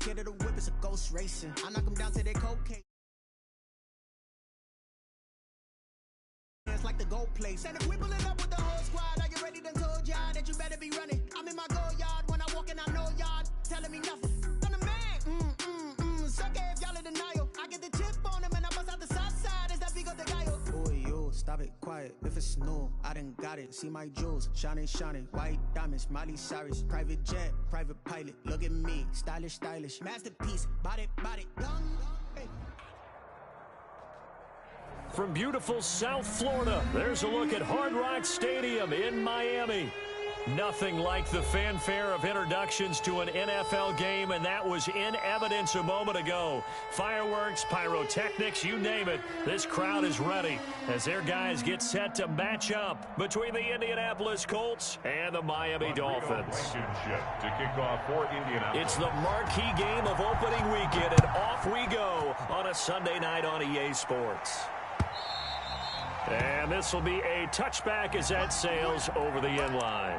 scared of the whip, it's a ghost racing. I knock them down to their cocaine. It's like the gold place. And if we pulling up with the whole squad, are you ready to told y'all that you better be running? I'm in my go yard when I walk in, I know y'all telling me nothing. I'm the man. Suck it if y'all in denial. I get the chip on them and I bust out the south side. Is that big of the guy? Boy, yo, stop it, quiet. If it's snow, I done got it. See my jewels, shining, white diamonds, Miley Cyrus, private jet, private pilot. Look at me, stylish, masterpiece, body, young. Hey. From beautiful South Florida, there's a look at Hard Rock Stadium in Miami. Nothing like the fanfare of introductions to an NFL game, and that was in evidence a moment ago. Fireworks, pyrotechnics, you name it. This crowd is ready as their guys get set to match up between the Indianapolis Colts and the Miami Dolphins. To kick off for Indianapolis. It's the marquee game of opening weekend, and off we go on a Sunday night on EA Sports. And this will be a touchback as that sails over the end line.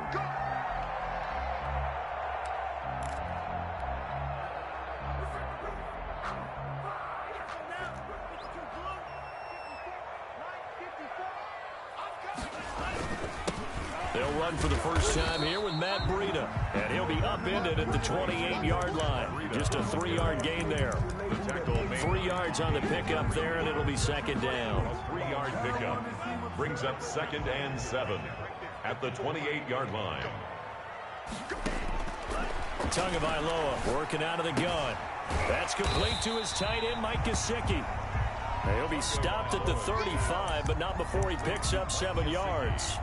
They'll run for the first time here with Matt Breida, and he'll be upended at the 28-yard line. Just a 3-yard gain there. 3 yards on the pickup there, and it'll be second down. A 3-yard pickup brings up 2nd and 7 at the 28-yard line. Tagovailoa working out of the gun. That's complete to his tight end, Mike Gesicki. He'll be stopped at the 35, but not before he picks up 7 yards.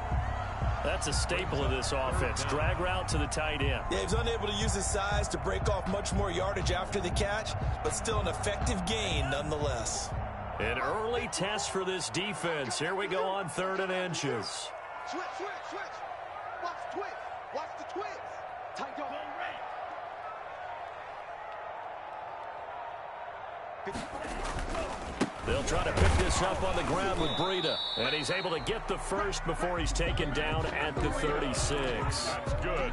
That's a staple of this offense. Drag route to the tight end. Yeah, he's unable to use his size to break off much more yardage after the catch, but still an effective gain nonetheless. An early test for this defense. Here we go on 3rd and inches. Switch. Watch the twist. Watch the twist. Tight go. They'll try to pick this up on the ground with Breida. And he's able to get the first before he's taken down at the 36. That's good.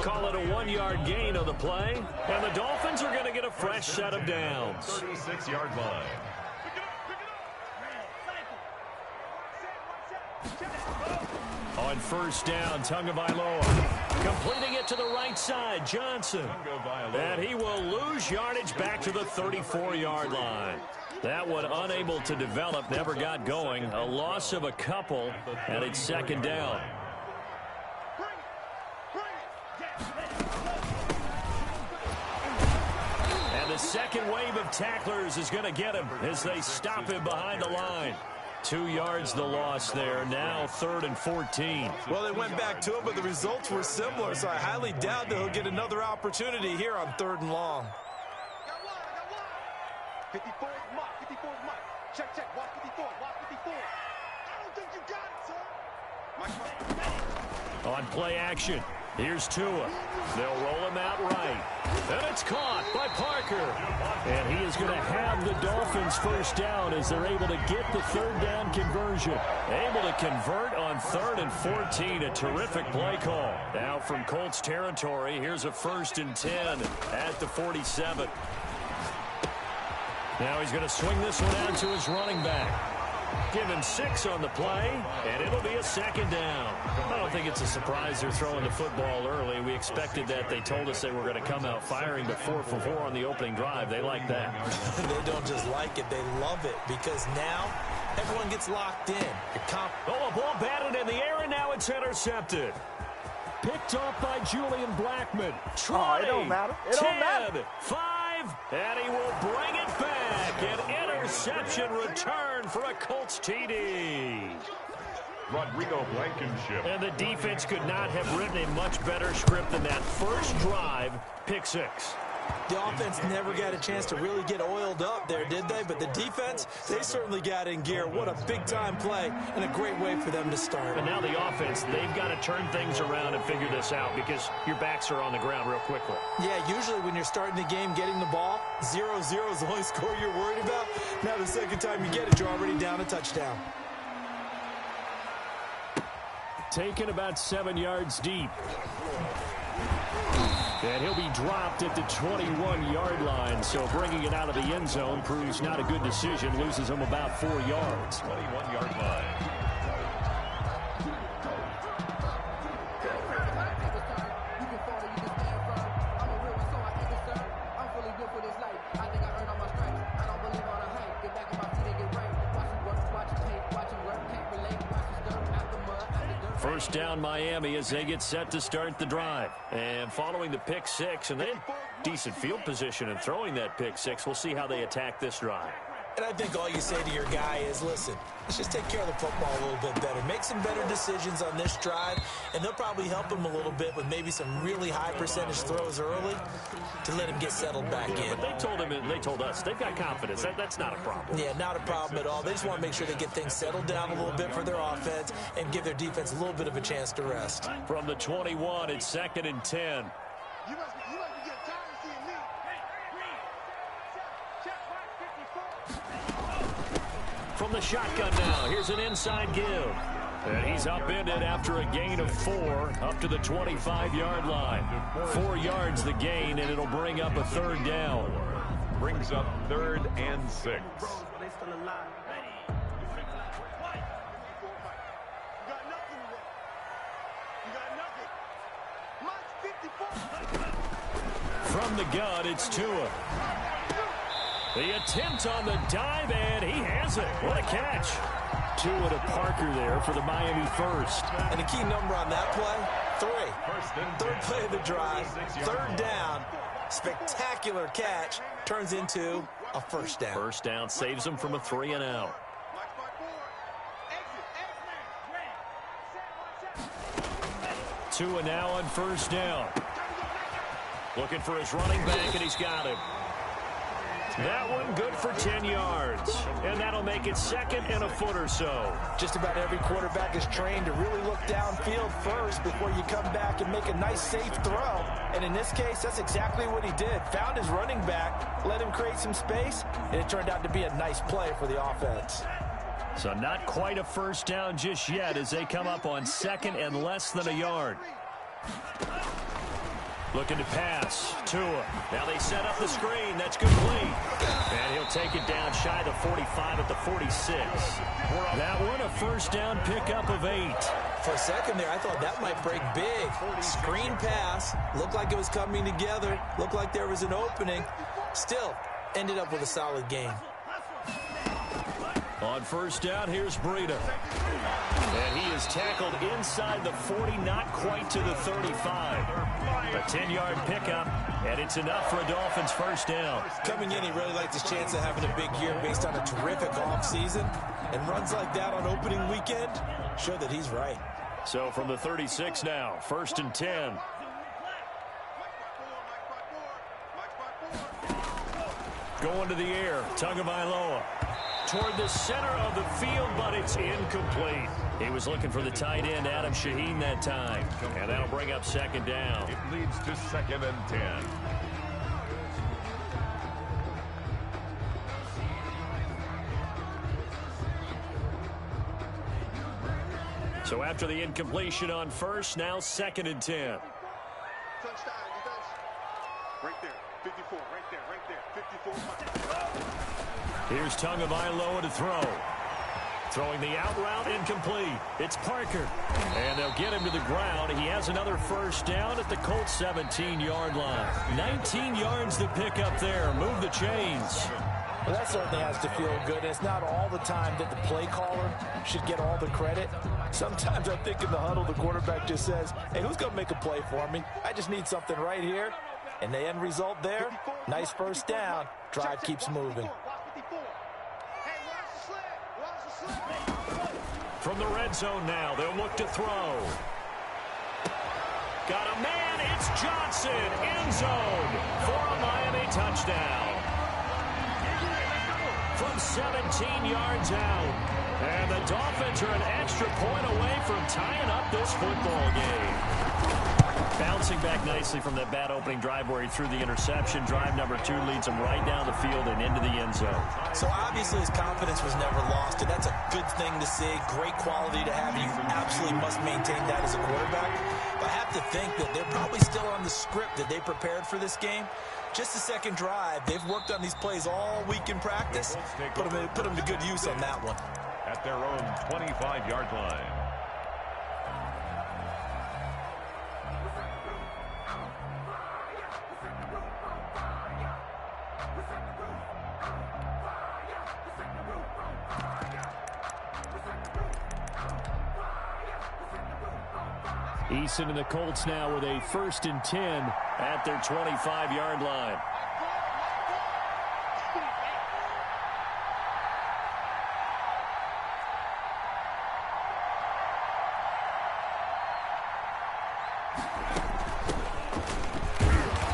Call it a 1-yard gain on the play. And the Dolphins are going to get a fresh set of downs. 36-yard line. On first down, Tagovailoa completing it to the right side, Johnson. And he will lose yardage back to the 34-yard line. That one unable to develop, never got going. A loss of a couple, and it's second down. And the second wave of tacklers is going to get him as they stop him behind the line. 2 yards the loss there. Now 3rd and 14. Well, they went back to him, but the results were similar, so I highly doubt that he'll get another opportunity here on 3rd and long. 54 is Mike. 54 is Mike. Check. Watch 54. Watch 54. I don't think you got it, sir. On play action, here's Tua. They'll roll him out right. And it's caught by Parker. And he is going to have the Dolphins first down as they're able to get the 3rd down conversion. Able to convert on 3rd and 14. A terrific play call. Now from Colts territory, here's a 1st and 10 at the 47. Now he's going to swing this one out to his running back. Give him 6 on the play, and it'll be a second down. I don't think it's a surprise they're throwing the football early. We expected that. They told us they were going to come out firing, but 4 for 4 on the opening drive. They like that. They don't just like it, they love it, because now everyone gets locked in. A ball batted in the air, and now it's intercepted. Picked off by Julian Blackmon. 20, it don't matter. It 10, don't matter. 5, and he will bring it back. An interception return for a Colts TD. Rodrigo Blankenship. And the defense could not have written a much better script than that. First drive, pick 6. The offense never got a chance to really get oiled up there, did they? But the defense, they certainly got in gear. What a big-time play and a great way for them to start. But now the offense, they've got to turn things around and figure this out because your backs are on the ground real quickly. Yeah, usually when you're starting the game, getting the ball, 0-0 is the only score you're worried about. Now the second time you get it, you're already down a touchdown. Taken about 7 yards deep. And he'll be dropped at the 21-yard line. So bringing it out of the end zone proves not a good decision. Loses him about 4 yards. 21-yard line. First down Miami as they get set to start the drive. And following the pick six, and they had decent field position in throwing that pick six. We'll see how they attack this drive. And I think all you say to your guy is, listen, let's just take care of the football a little bit better. Make some better decisions on this drive, and they'll probably help him a little bit with maybe some really high percentage throws early to let him get settled back in. But they told us they've got confidence. That's not a problem. Yeah, not a problem at all. They just want to make sure they get things settled down a little bit for their offense and give their defense a little bit of a chance to rest. From the 21, it's 2nd and 10. You must be getting tired of seeing me. From the shotgun now, here's an inside give. And he's upended after a gain of 4 up to the 25-yard line. 4 yards the gain, and it'll bring up a 3rd down. Brings up 3rd and 6. You got nothing. You got nothing. Mine's 54. From the gun, it's Tua. The attempt on the dive, and he has it. What a catch. Tua to Parker there for the Miami first. And the key number on that play, 3. 3rd play of the drive, 3rd down, spectacular catch, turns into a 1st down. 1st down saves him from a 3 and out. Tua now on 1st down. Looking for his running back, and he's got him. That one good for 10 yards. And that'll make it 2nd and a foot or so. Just about every quarterback is trained to really look downfield first before you come back and make a nice, safe throw. And in this case, that's exactly what he did. Found his running back, let him create some space, and it turned out to be a nice play for the offense. So not quite a 1st down just yet as they come up on 2nd and less than a yard. Looking to pass. Tua. Now they set up the screen. That's complete. And he'll take it down shy the 45 at the 46. That one, a 1st down pickup of 8. For a second there, I thought that might break big. Screen pass. Looked like it was coming together. Looked like there was an opening. Still, ended up with a solid game. On 1st down, here's Breida. And he is tackled inside the 40, not quite to the 35. A 10-yard pickup, and it's enough for a Dolphins 1st down. Coming in, he really liked his chance of having a big year based on a terrific offseason. And runs like that on opening weekend show that he's right. So from the 36 now, 1st and 10. Going to the air, Tagovailoa. Toward the center of the field, but it's incomplete. He was looking for the tight end, Adam Shaheen, that time. And that'll bring up 2nd down. It leads to 2nd and 10. So after the incompletion on 1st, now 2nd and 10. Touchdown, defense. Right there. 54, right there. 54. Here's Tagovailoa to throw. Throwing the out route, incomplete. It's Parker. And they'll get him to the ground. He has another 1st down at the Colts 17-yard line. 19 yards to pick up there. Move the chains. Well, that certainly has to feel good. It's not all the time that the play caller should get all the credit. Sometimes I think in the huddle, the quarterback just says, hey, who's going to make a play for me? I just need something right here. And the end result there, nice 1st down. Drive keeps moving. From the red zone now, they'll look to throw. Got a man, it's Johnson, end zone for a Miami touchdown. From 17 yards out. And the Dolphins are an extra point away from tying up this football game. Bouncing back nicely from that bad opening drive where he threw the interception. Drive number 2 leads him right down the field and into the end zone. So obviously his confidence was never lost, and that's a good thing to see. Great quality to have. You absolutely must maintain that as a quarterback. But I have to think that they're probably still on the script that they prepared for this game. Just a second drive. They've worked on these plays all week in practice. Put them to good use on that one. At their own 25-yard line. Eason and the Colts now with a 1st and 10 at their 25-yard line.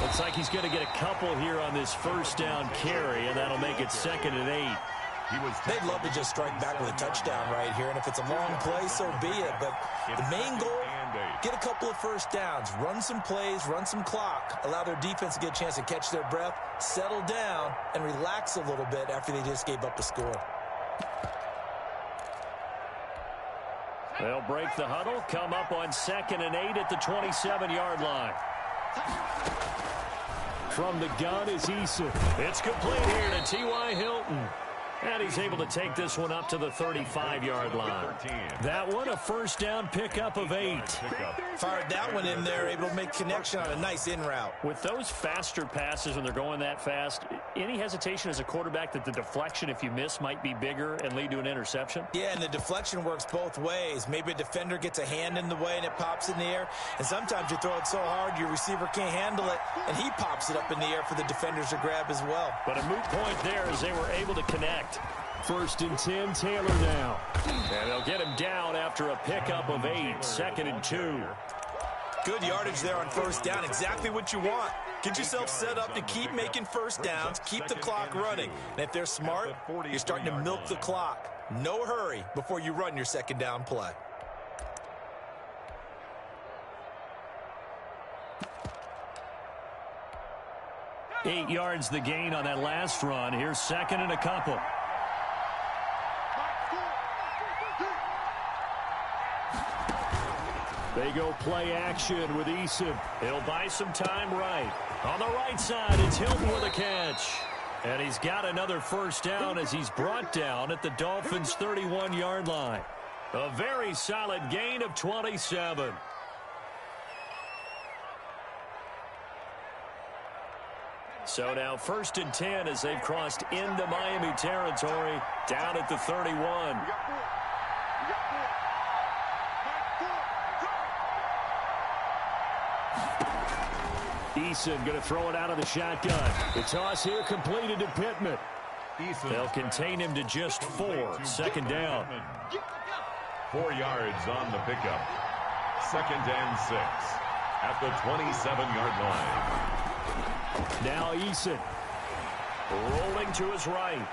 Looks like he's going to get a couple here on this 1st down carry, and that'll make it 2nd and 8. They'd love to just strike back with a touchdown right here, and if it's a long play, so be it. But the main goal, get a couple of 1st downs, run some plays, run some clock, allow their defense to get a chance to catch their breath, settle down, and relax a little bit after they just gave up the score. They'll break the huddle, come up on 2nd and 8 at the 27-yard line. From the gun is Eason. It's complete here to T.Y. Hilton. And he's able to take this one up to the 35-yard line. That one, a 1st down pickup of 8. Fired that one in there, able to make connection on a nice in route. With those faster passes when they're going that fast, any hesitation as a quarterback that the deflection, if you miss, might be bigger and lead to an interception? Yeah, and the deflection works both ways. Maybe a defender gets a hand in the way and it pops in the air. And sometimes you throw it so hard your receiver can't handle it, and he pops it up in the air for the defenders to grab as well. But a moot point there as they were able to connect. 1st and 10, Taylor now. And they'll get him down after a pickup of 8, 2nd and 2. Good yardage there on 1st down, exactly what you want. Get yourself set up to keep making 1st downs, keep the clock running. And if they're smart, you're starting to milk the clock. No hurry before you run your 2nd down play. Eight yards the gain on that last run. Here's 2nd and a couple. They go play action with Eason. He'll buy some time right. On the right side, it's Hilton with a catch. And he's got another 1st down as he's brought down at the Dolphins' 31-yard line. A very solid gain of 27. So now 1st and 10 as they've crossed into Miami territory, down at the 31. Eason going to throw it out of the shotgun. The toss here completed to Pittman. They'll contain him to just 4. 2nd down. 4 yards on the pickup. 2nd and 6 at the 27-yard line. Now Eason rolling to his right.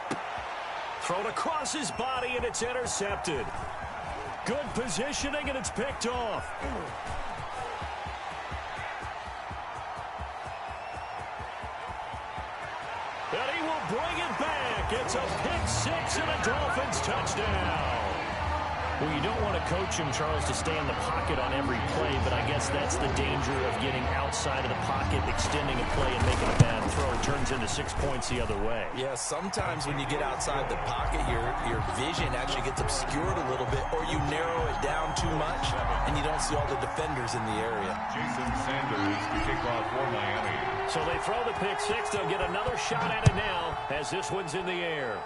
Thrown across his body, and it's intercepted. Good positioning, and it's picked off. And he will bring it back. It's a pick 6 and a Dolphins touchdown. Well, you don't want to coach him, Charles, to stay in the pocket on every play, but I guess that's the danger of getting outside of the pocket, extending a play, and making a bad throw. It turns into 6 points the other way. Yeah, sometimes when you get outside the pocket, your vision actually gets obscured a little bit, or you narrow it down too much, and you don't see all the defenders in the area. Jason Sanders to kick off for Miami. So they throw the pick 6. They'll get another shot at it now as this one's in the air.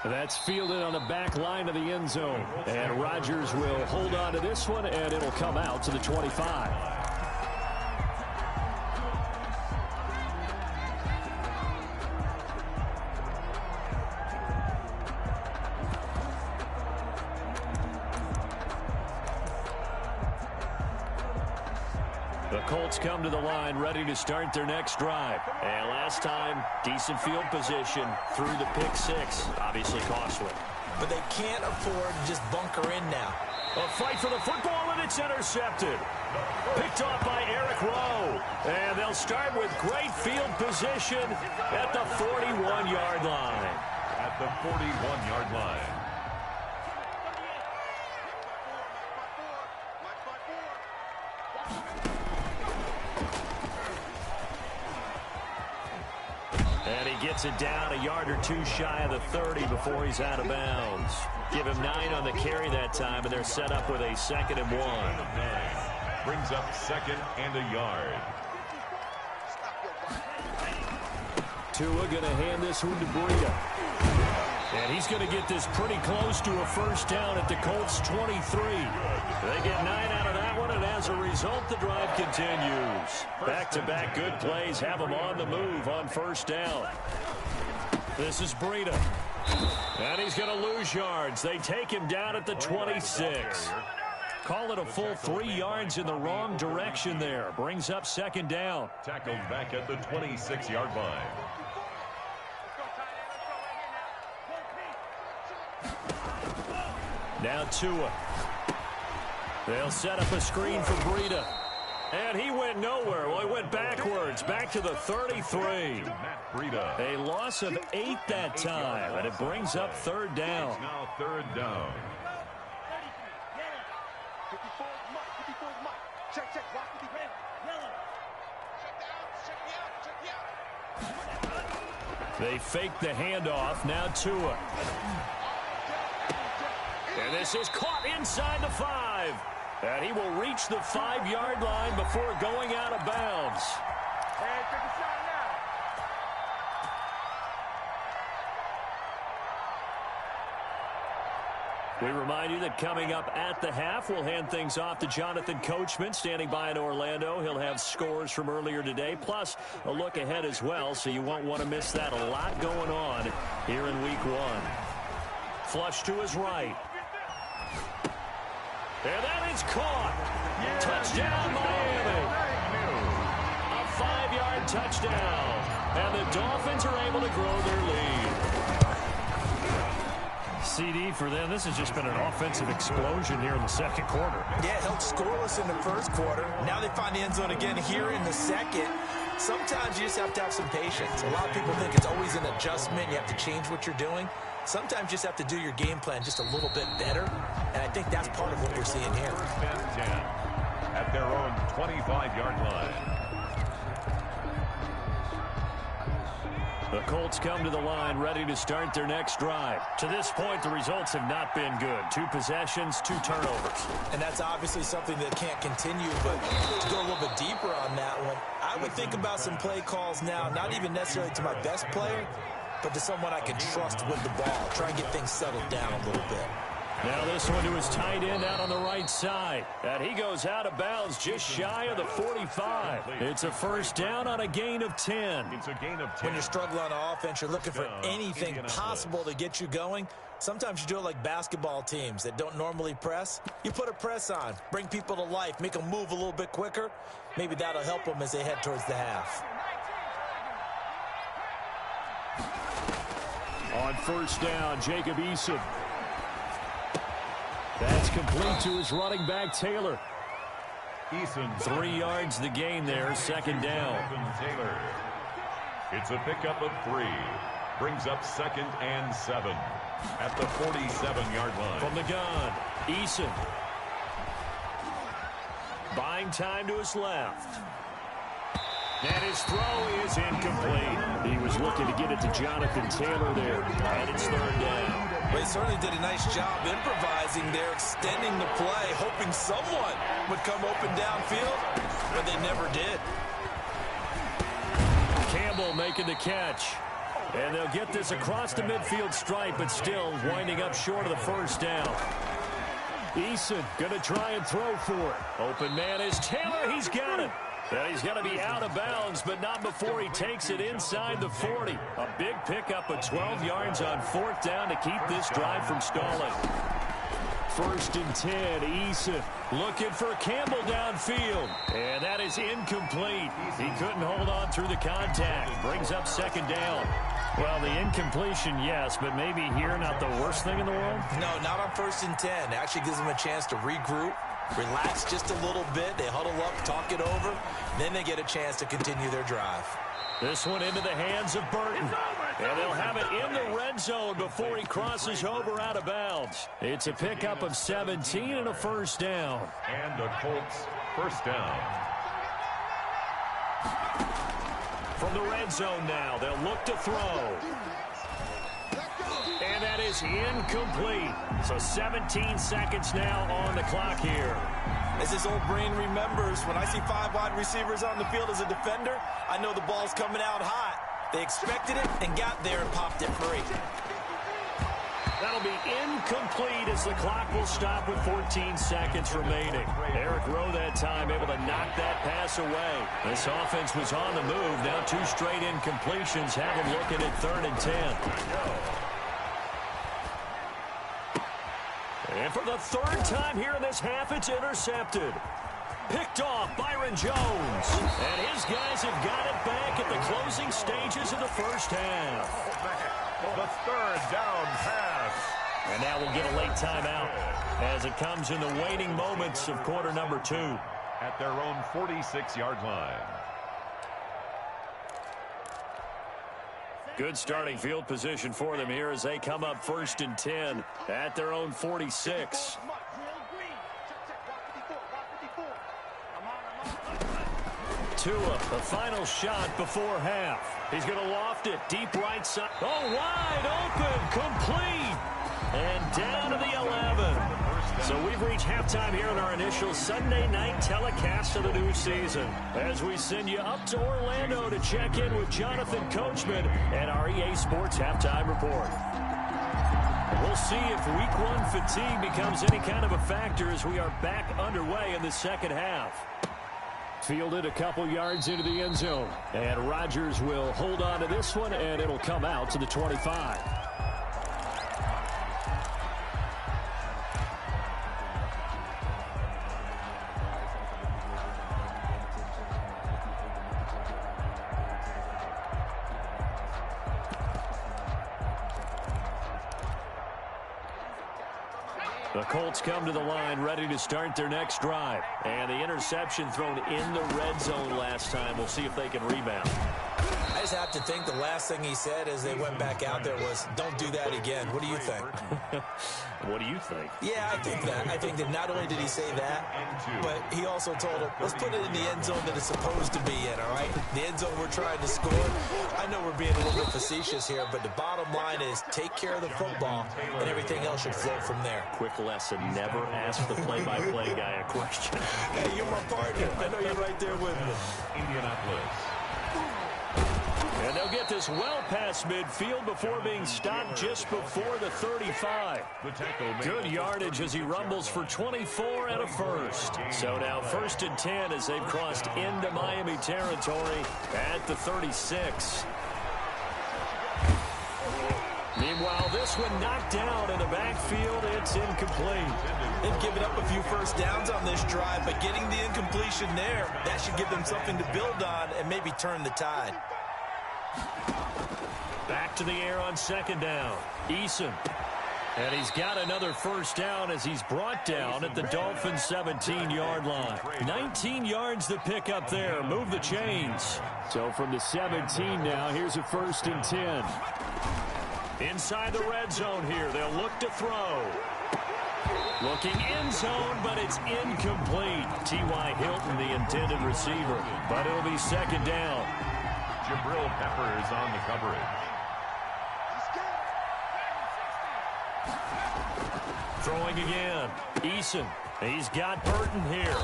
That's fielded on the back line of the end zone. And Rodgers will hold on to this one, and it'll come out to the 25. The Colts come to the line ready to start their next drive. And last time, decent field position through the pick 6. Obviously costly. But they can't afford to just bunker in now. A fight for the football, and it's intercepted. Picked off by Eric Rowe. And they'll start with great field position at the 41-yard line. At the 41-yard line. And he gets it down a yard or two shy of the 30 before he's out of bounds. Give him 9 on the carry that time, and they're set up with a 2nd and 1. Brings up 2nd and a yard. Tua going to hand this one to Breida. And he's going to get this pretty close to a first down at the Colts 23. They get 9 out of that one, and as a result, the drive continues. Back-to-back good plays have them on the move on first down. This is Breida. And he's going to lose yards. They take him down at the 26. Call it a full 3 yards in the wrong direction there. Brings up 2nd down. Tackled back at the 26-yard line. Now Tua. They'll set up a screen for Breida. And he went nowhere. Well, he went backwards, back to the 33. A loss of 8 that time, and it brings up 3rd down. It's now 3rd down. They fake the handoff. Now Tua. And this is caught inside the 5. And he will reach the 5-yard line before going out of bounds. We remind you that coming up at the half, we'll hand things off to Jonathan Coachman, standing by in Orlando. He'll have scores from earlier today, plus a look ahead as well, so you won't want to miss that. A lot going on here in Week 1. Flush to his right. And that is caught. Touchdown, Miami. A 5-yard touchdown. And the Dolphins are able to grow their lead. CD for them. This has just been an offensive explosion here in the 2nd quarter. Yeah, held scoreless in the 1st quarter. Now they find the end zone again here in the 2nd. Sometimes you just have to have some patience. A lot of people think it's always an adjustment. You have to change what you're doing. Sometimes you just have to do your game plan just a little bit better, and I think that's part of what we're seeing here. 10 at their own 25-yard line. The Colts come to the line ready to start their next drive. To this point, the results have not been good. 2 possessions, 2 turnovers. And that's obviously something that can't continue, but to go a little bit deeper on that one, I would think about some play calls now, not even necessarily to my best player, but to someone I can trust with the ball. Try and get things settled down a little bit. Now this one to his tight end out on the right side. And he goes out of bounds just shy of the 45. It's a first down on a gain of 10. It's a gain of 10. When you're struggling on offense, you're looking for anything possible to get you going. Sometimes you do it like basketball teams that don't normally press. You put a press on, bring people to life, make them move a little bit quicker. Maybe that'll help them as they head towards the half. On first down, Jacob Eason. That's complete to his running back, Taylor. Eason. 3 yards the gain there, 2nd down. Taylor. It's a pickup of 3. Brings up 2nd and 7 at the 47-yard line. From the gun, Eason. Buying time to his left. And his throw is incomplete. He was looking to get it to Jonathan Taylor there. And it's 3rd down. Well, he certainly did a nice job improvising there, extending the play, hoping someone would come open downfield, but they never did. Campbell making the catch. And they'll get this across the midfield stripe, but still winding up short of the first down. Eason going to try and throw for it. Open man is Taylor. He's got it. And he's going to be out of bounds, but not before he takes it inside the 40. A big pickup of 12 yards on 4th down to keep this drive from stalling. 1st and 10, Eason looking for Campbell downfield. And that is incomplete. He couldn't hold on through the contact. Brings up 2nd down. Well, the incompletion, yes, but maybe here not the worst thing in the world? No, not on 1st and 10. It actually gives them a chance to regroup, relax just a little bit. They huddle up, talk it over. Then they get a chance to continue their drive. This one into the hands of Burton. And they'll have it in the red zone before he crosses over out of bounds. It's a pickup of 17 and a first down. And the Colts first down. From the red zone now, they'll look to throw. And that is incomplete. So 17 seconds now on the clock here. As his old brain remembers, when I see 5 wide receivers on the field as a defender, I know the ball's coming out hot. They expected it and got there and popped it free. That'll be incomplete as the clock will stop with 14 seconds remaining. Eric Rowe that time able to knock that pass away. This offense was on the move. Now 2 straight incompletions have them looking at 3rd and 10. And for the 3rd time here in this half, it's intercepted. Picked off Byron Jones. And his guys have got it back at the closing stages of the first half. The 3rd down pass. And now we'll get a late timeout as it comes in the waning moments of quarter number 2. At their own 46-yard line. Good starting field position for them here as they come up 1st and 10 at their own 46. Tua, the final shot before half. He's going to loft it deep right side. Oh, wide open, complete. And down to the 11. So we've reached halftime here in our initial Sunday night telecast of the new season. As we send you up to Orlando to check in with Jonathan Coachman and our EA Sports Halftime Report. We'll see if Week 1 fatigue becomes any kind of a factor as we are back underway in the second half. Fielded a couple yards into the end zone. And Rodgers will hold on to this one, and it'll come out to the 25. The Colts come to the line ready to start their next drive. And the interception thrown in the red zone last time. We'll see if they can rebound. I just have to think the last thing he said as they went back out there was, don't do that again. What do you think? What do you think? Yeah, I think that. I think that not only did he say that, but he also told him, let's put it in the end zone that it's supposed to be in, all right? The end zone we're trying to score. I know we're being a little bit facetious here, but the bottom line is take care of the football, and everything else should flow from there. Quick lesson, never ask the play-by-play guy a question. Hey, you're my partner. I know you're right there with me. Indianapolis. And they'll get this well past midfield before being stopped just before the 35. Good yardage as he rumbles for 24 and a first. So now 1st and 10 as they've crossed into Miami territory at the 36. Meanwhile, this one knocked down in the backfield. It's incomplete. They've given up a few first downs on this drive, but getting the incompletion there, that should give them something to build on and maybe turn the tide. Back to the air on 2nd down. Eason. And he's got another first down as he's brought down at the Dolphins' 17-yard line. 19 yards to pick up there. Move the chains. So from the 17 now, here's a 1st and 10. Inside the red zone here. They'll look to throw. Looking end zone, but it's incomplete. T.Y. Hilton, the intended receiver. But it'll be 2nd down. Jabril Peppers on the coverage. Throwing again. Eason. He's got Burton here.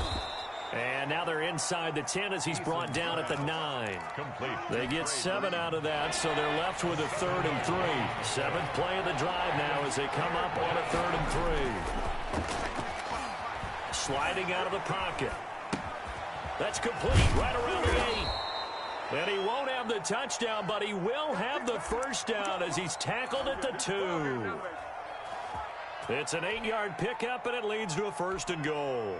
And now they're inside the 10 as he's brought down at the 9. Complete. They get 7 out of that, so they're left with a 3rd and 3. 7th play of the drive now as they come up on a 3rd and 3. Sliding out of the pocket. That's complete right around the 8. And he won't have the touchdown, but he will have the first down as he's tackled at the 2. It's an 8-yard pickup, and it leads to a 1st and goal.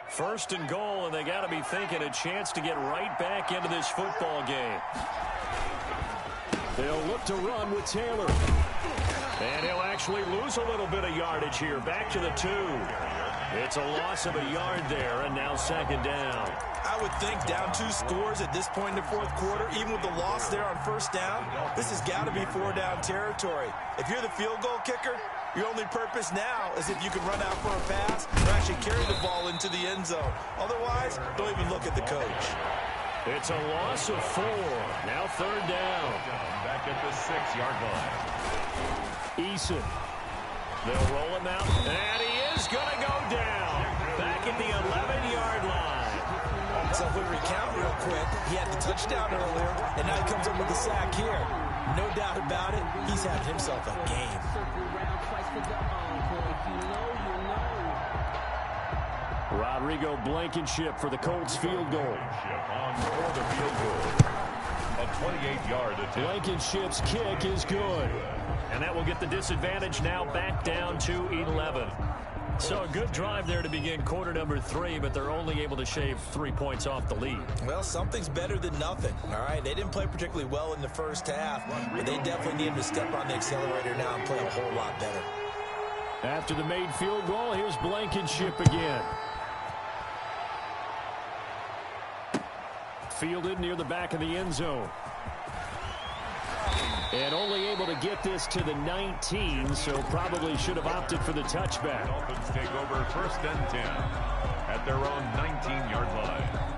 First and goal, and they got to be thinking a chance to get right back into this football game. They'll look to run with Taylor. And he'll actually lose a little bit of yardage here. Back to the 2. It's a loss of a yard there, and now 2nd down. I would think down 2 scores at this point in the 4th quarter, even with the loss there on 1st down, this has got to be 4-down territory. If you're the field goal kicker, Your only purpose now is if you can run out for a pass or actually carry the ball into the end zone. Otherwise, don't even look at the coach. It's a loss of 4. Now third down. Back at the 6-yard line. Eason. They'll roll him out, and he is going to go down. Back at the 11-yard line. So if we recount real quick, he had the touchdown earlier, and now he comes up with the sack here. No doubt about it, he's had himself a game. Rodrigo Blankenship for the Colts field goal. On for the field goal. A 28-yard attempt. Blankenship's kick is good. And that will get the disadvantage now back down to 11. So a good drive there to begin quarter number 3, but they're only able to shave 3 points off the lead. Well, something's better than nothing, all right? They didn't play particularly well in the first half, but they definitely need to step on the accelerator now and play a whole lot better. After the made field goal, here's Blankenship again. Fielded near the back of the end zone. And only able to get this to the 19, so probably should have opted for the touchback. Dolphins take over 1st and 10 at their own 19-yard line.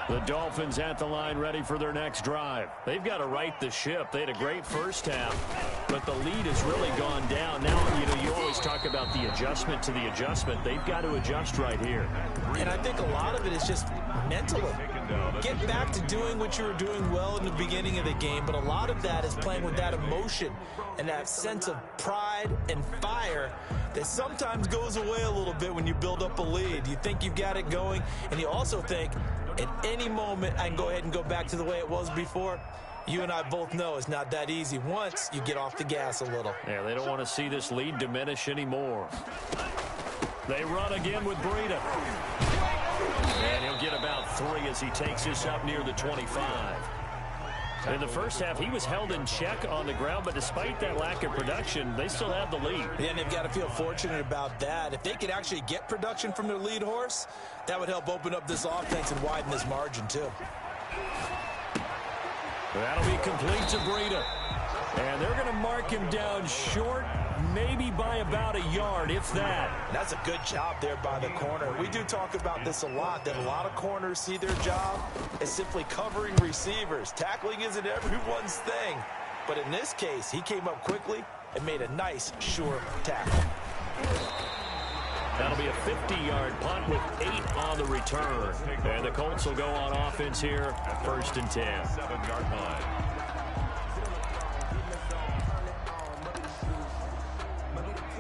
The Dolphins at the line ready for their next drive. They've got to right the ship. They had a great first half, but the lead has really gone down. Now, you always talk about the adjustment to the adjustment. They've got to adjust right here. And I think a lot of it is just mentally. Get back to doing what you were doing well in the beginning of the game, but a lot of that is playing with that emotion and that sense of pride and fire that sometimes goes away a little bit when you build up a lead. You think you've got it going, and you also think at any moment I can go ahead and go back to the way it was before. You and I both know it's not that easy once you get off the gas a little. Yeah, they don't want to see this lead diminish anymore. They run again with Breida. And he'll get about 3 as he takes this up near the 25. In the first half, he was held in check on the ground, but despite that lack of production, they still have the lead. Yeah, and they've got to feel fortunate about that. If they could actually get production from their lead horse, that would help open up this offense and widen this margin, too. That'll be complete to Breida. And they're going to mark him down short, maybe by about a yard, if that. That's a good job there by the corner. We do talk about this a lot, that a lot of corners see their job as simply covering receivers. Tackling isn't everyone's thing. But in this case, he came up quickly and made a nice, sure tackle. That'll be a 50-yard punt with 8 on the return. And the Colts will go on offense here, 1st and 10. 7-yard line.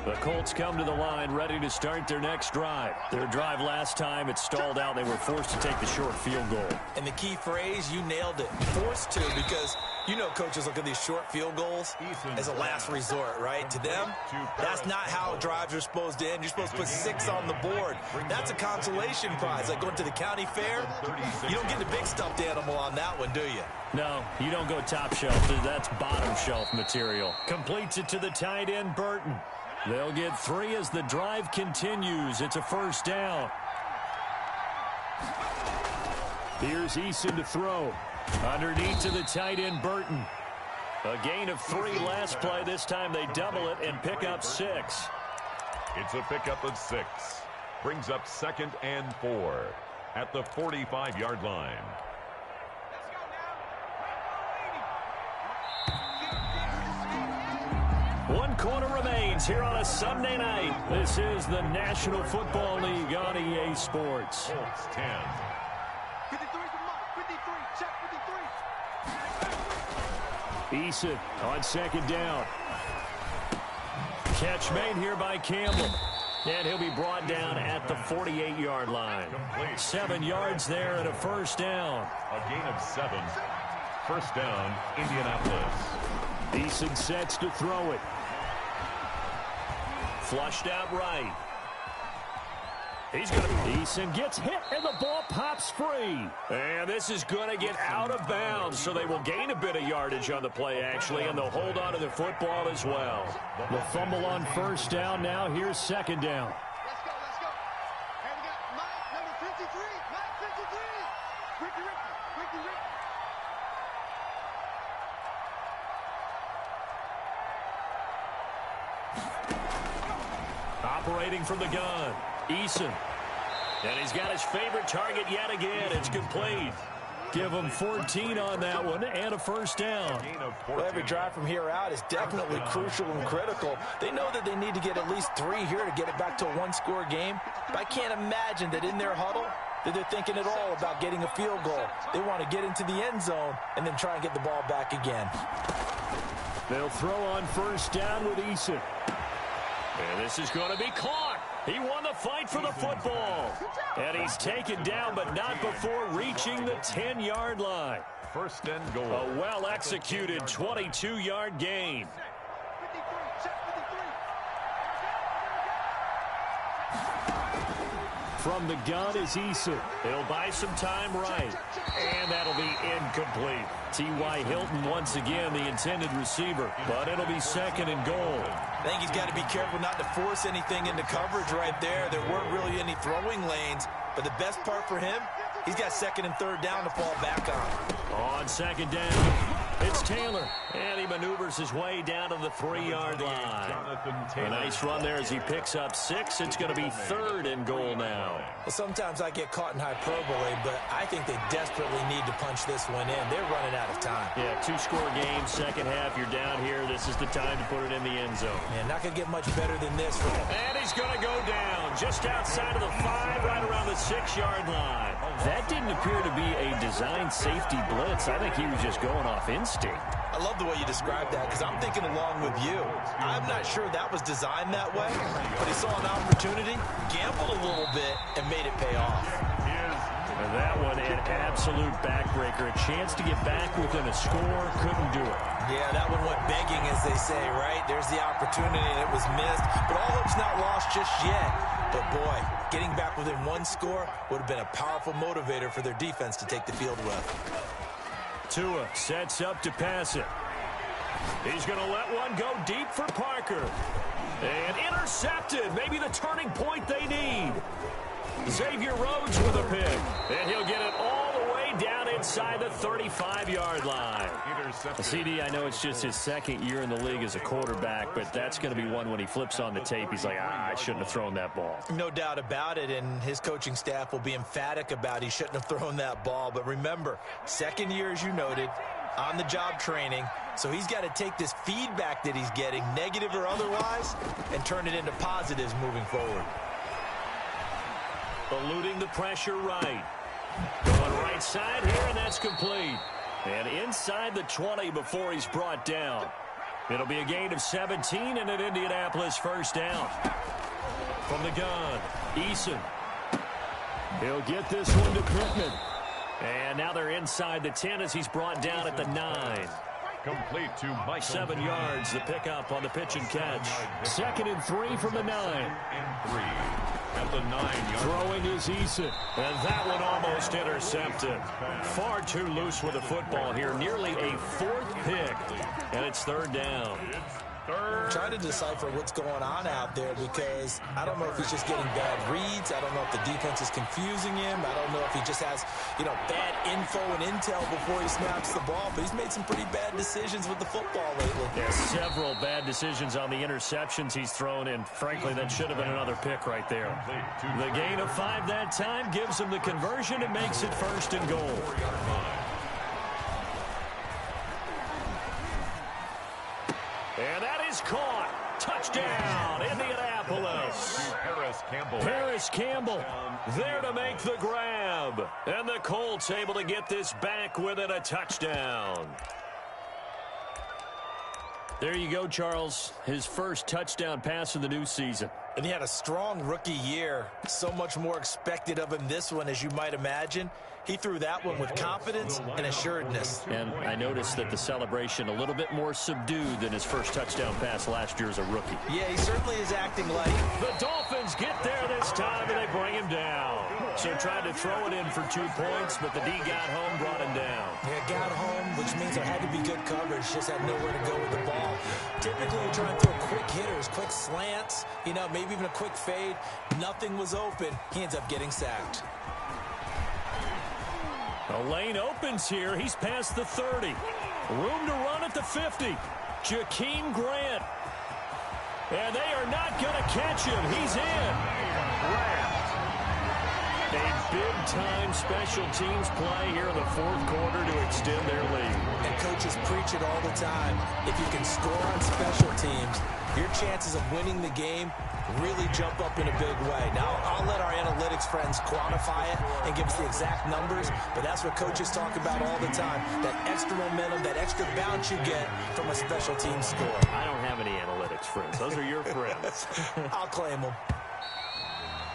The Colts come to the line ready to start their next drive. Their drive last time, it stalled out. They were forced to take the short field goal. And the key phrase, you nailed it. Forced to, because you know coaches look at these short field goals as a last resort, right? To them, that's not how drives are supposed to end. You're supposed to put 6 on the board. That's a consolation prize. Like going to the county fair, you don't get the big stuffed animal on that one, do you? No, you don't go top shelf. That's bottom shelf material. Completes it to the tight end, Burton. They'll get 3 as the drive continues. It's a 1st down. Here's Eason to throw. Underneath to the tight end, Burton. A gain of 3 last play. This time they double it and pick up 6. It's a pickup of 6. Brings up 2nd and 4 at the 45-yard line. One quarter remains here on a Sunday night. This is the National Football League on EA Sports. Colts 10. 53 for Mike. 53. Check 53. Eason on 2nd down. Catch made here by Campbell. And he'll be brought down at the 48-yard line. 7 yards there and a 1st down. A gain of 7. 1st down, Indianapolis. Eason sets to throw it. Flushed out right. Eason gets hit, and the ball pops free. And this is going to get out of bounds, so they will gain a bit of yardage on the play, actually, and they'll hold on to the football as well. The fumble on 1st down. Now here's 2nd down. Let's go. And we got Mike, number 53. Mike 53. Ricky. operating from the gun. Eason. And he's got his favorite target yet again. It's complete. Give him 14 on that one and a first down. Well, every drive from here out is definitely crucial and critical. They know that they need to get at least 3 here to get it back to a one-score game. But I can't imagine that in their huddle that they're thinking at all about getting a field goal. They want to get into the end zone and then try and get the ball back again. They'll throw on first down with Eason. And this is going to be caught. He won the fight for the football. And he's taken down, but not before reaching the 10-yard line. First and goal. A well-executed 22-yard gain. From the gun is Eason. He'll buy some time right. And that'll be incomplete. T.Y. Hilton once again the intended receiver. But it'll be second and goal. I think he's got to be careful not to force anything into coverage right there. There weren't really any throwing lanes. But the best part for him, he's got second and third down to fall back on. On second down, it's Taylor. And he maneuvers his way down to the 3-yard line. A nice run there as he picks up 6. It's going to be third and goal now. Well, sometimes I get caught in hyperbole, but I think they desperately need to punch this one in. They're running out of time. Yeah, 2-score game, second half. You're down here. This is the time to put it in the end zone. Man, not going to get much better than this for him. And he's going to go down just outside of the 5, right around the 6-yard line. That didn't appear to be a designed safety blitz. I think he was just going off instinct. I love the way you described that because I'm thinking along with you. I'm not sure that was designed that way, but he saw an opportunity, gambled a little bit, and made it pay off. And that one, an absolute backbreaker. A chance to get back within a score, couldn't do it. Yeah, that one went begging, as they say, right? There's the opportunity, and it was missed. But all hope's not lost just yet. But, boy, getting back within 1 score would have been a powerful motivator for their defense to take the field with. Tua sets up to pass it. He's going to let one go deep for Parker. And intercepted. Maybe the turning point they need. Xavier Rhodes with a pick. And he'll get it all the way down inside the 35-yard line. CD, I know it's just his second year in the league as a quarterback, but that's going to be one when he flips on the tape. He's like, I shouldn't have thrown that ball. No doubt about it, and his coaching staff will be emphatic about he shouldn't have thrown that ball. But remember, second year, as you noted, on-the-job training, so he's got to take this feedback that he's getting, negative or otherwise, and turn it into positives moving forward. Eluding the pressure right. Going right side here, and that's complete. And inside the 20 before he's brought down. It'll be a gain of 17 and an Indianapolis first down. From the gun, Eason. He'll get this one to Pittman. And now they're inside the 10 as he's brought down at the 9. Complete to Michael. 7 yards, the pickup on the pitch and catch. Second and 3 from the 9. And 3 at the 9-yard. Throwing is Eason. And that one almost intercepted. Far too loose with the football here. Nearly a 4th pick. And it's third down. I'm trying to decipher what's going on out there because I don't know if he's just getting bad reads. I don't know if the defense is confusing him. I don't know if he just has, bad info and intel before he snaps the ball. But he's made some pretty bad decisions with the football lately. Yeah, several bad decisions on the interceptions he's thrown, and frankly, that should have been another pick right there. The gain of 5 that time gives him the conversion and makes it first and goal. And that is caught. Touchdown, Indianapolis. Paris Campbell there to make the grab. And the Colts able to get this back within a touchdown. There you go, Charles. His first touchdown pass of the new season. And he had a strong rookie year. So much more expected of him this one, as you might imagine. He threw that one with confidence and assuredness. And I noticed that the celebration a little bit more subdued than his first touchdown pass last year as a rookie. Yeah, he certainly is acting like. The Dolphins get there this time, and they bring him down. So tried to throw it in for 2 points, but the D got home, brought him down. Yeah, got home, which means there had to be good coverage. Just had nowhere to go with the ball. Typically, you're trying to throw quick hitters, quick slants, maybe even a quick fade. Nothing was open. He ends up getting sacked. A lane opens here. He's past the 30. Room to run at the 50. Jakeem Grant. And they are not going to catch him. He's in. A big-time special teams play here in the fourth quarter to extend their lead. And coaches preach it all the time. If you can score on special teams, your chances of winning the game really jump up in a big way. Now, I'll let our analytics friends quantify it and give us the exact numbers, but that's what coaches talk about all the time, that extra momentum, that extra bounce you get from a special team score. I don't have any analytics friends. Those are your friends. I'll claim them.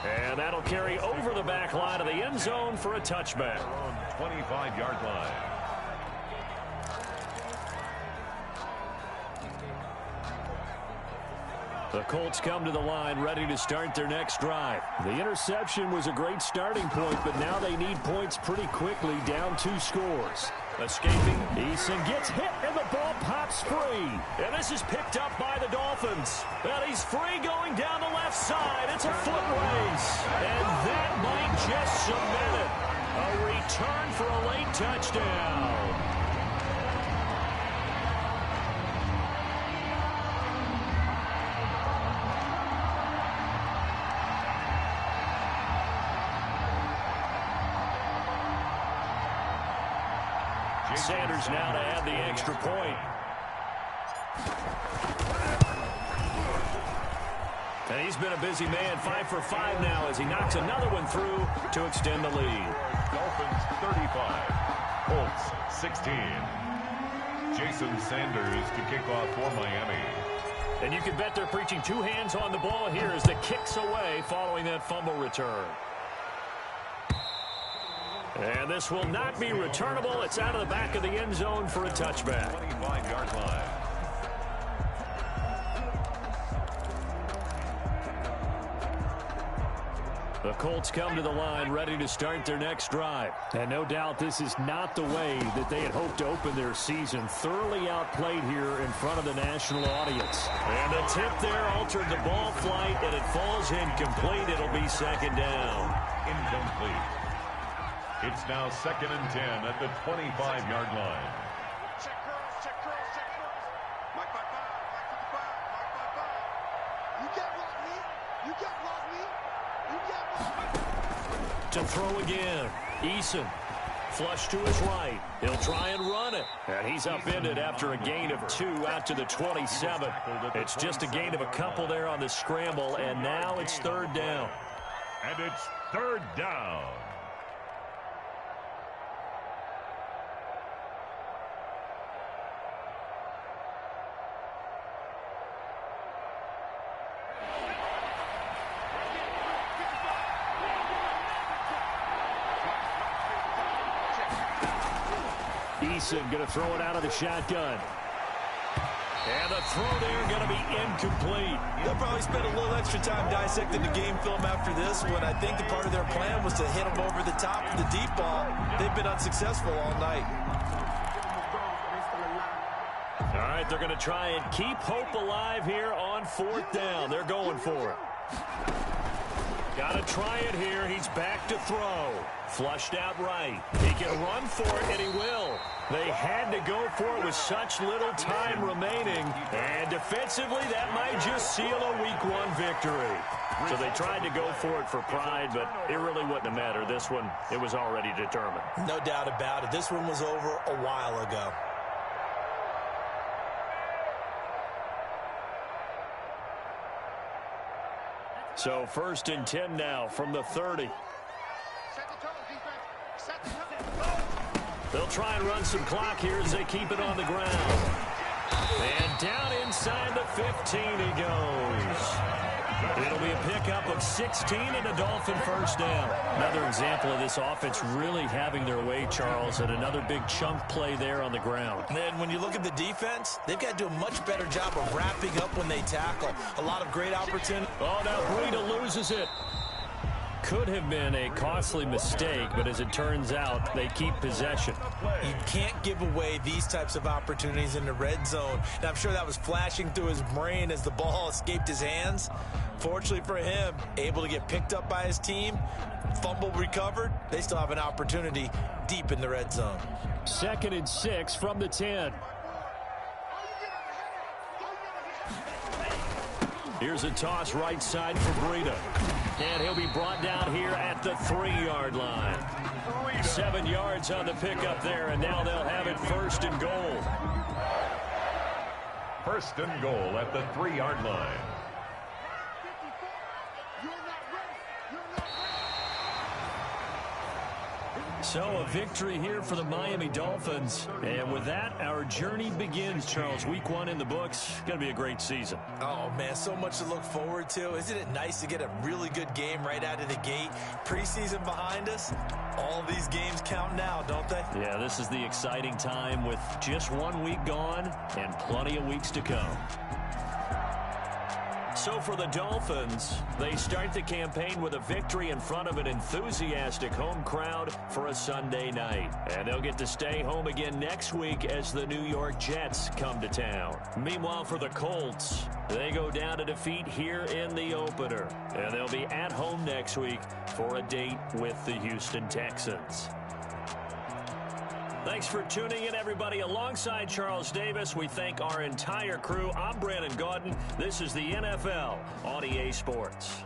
And that'll carry over the back line of the end zone for a touchback. On 25-yard line. The Colts come to the line ready to start their next drive. The interception was a great starting point, but now they need points pretty quickly, down 2 scores. Escaping, Eason gets hit and the ball pops free. And this is picked up by the Dolphins. And he's free going down the left side. It's a foot race. And that might just cement it. A return for a late touchdown. Sanders now to add the extra point. And he's been a busy man, 5 for 5 now as he knocks another one through to extend the lead. Dolphins 35, Colts 16. Jason Sanders to kick off for Miami. And you can bet they're preaching 2 hands on the ball here as the kick's away following that fumble return. And this will not be returnable. It's out of the back of the end zone for a touchback. 25-yard line. The Colts come to the line ready to start their next drive. And no doubt this is not the way that they had hoped to open their season. Thoroughly outplayed here in front of the national audience. And the tip there altered the ball flight, and it falls incomplete. It'll be second down. Incomplete. It's now 2nd and 10 at the 25-yard line. Check curls, check curls, check curls. Mike 55, Mike 55, Mike 55. You can't block me. You can't block me. You can't block me. To throw again. Eason. Flush to his right. He'll try and run it. And he's upended after a gain of 2 out to the 27. It's just a gain of a couple there on the scramble, and now it's 3rd down. And it's 3rd down. Eason going to throw it out of the shotgun. And the throw there going to be incomplete. They'll probably spend a little extra time dissecting the game film after this one. I think the part of their plan was to hit them over the top of the deep ball. They've been unsuccessful all night. All right, they're going to try and keep hope alive here on 4th down. They're going for it. Got to try it here. He's back to throw. Flushed out right. He can run for it, and he will. They had to go for it with such little time remaining. And defensively, that might just seal a Week 1 victory. So they tried to go for it for pride, but it really wouldn't have mattered. This one, it was already determined. No doubt about it. This one was over a while ago. So 1st and 10 now from the 30. They'll try and run some clock here as they keep it on the ground. And down inside the 15 he goes. It'll be a pickup of 16 and a Dolphin 1st down. Another example of this offense really having their way, Charles, and another big chunk play there on the ground. And then when you look at the defense, they've got to do a much better job of wrapping up when they tackle. A lot of great opportunity. Oh, now Breida loses it. Could have been a costly mistake, but as it turns out, they keep possession. You can't give away these types of opportunities in the red zone. And I'm sure that was flashing through his brain as the ball escaped his hands. Fortunately for him, able to get picked up by his team, fumble recovered. They still have an opportunity deep in the red zone. 2nd and 6 from the 10. Here's a toss right side for Breida. And he'll be brought down here at the 3-yard line. 7 yards on the pickup there, and now they'll have it 1st and goal. 1st and goal at the 3-yard line. So a victory here for the Miami Dolphins. And with that, our journey begins, Charles. Week 1 in the books. Going to be a great season. Oh, man, so much to look forward to. Isn't it nice to get a really good game right out of the gate? Preseason behind us. All these games count now, don't they? Yeah, this is the exciting time with just 1 week gone and plenty of weeks to come. So for the Dolphins, they start the campaign with a victory in front of an enthusiastic home crowd for a Sunday night. And they'll get to stay home again next week as the New York Jets come to town. Meanwhile, for the Colts, they go down to defeat here in the opener. And they'll be at home next week for a date with the Houston Texans. Thanks for tuning in, everybody. Alongside Charles Davis, we thank our entire crew. I'm Brandon Gaudin. This is the NFL on EA Sports.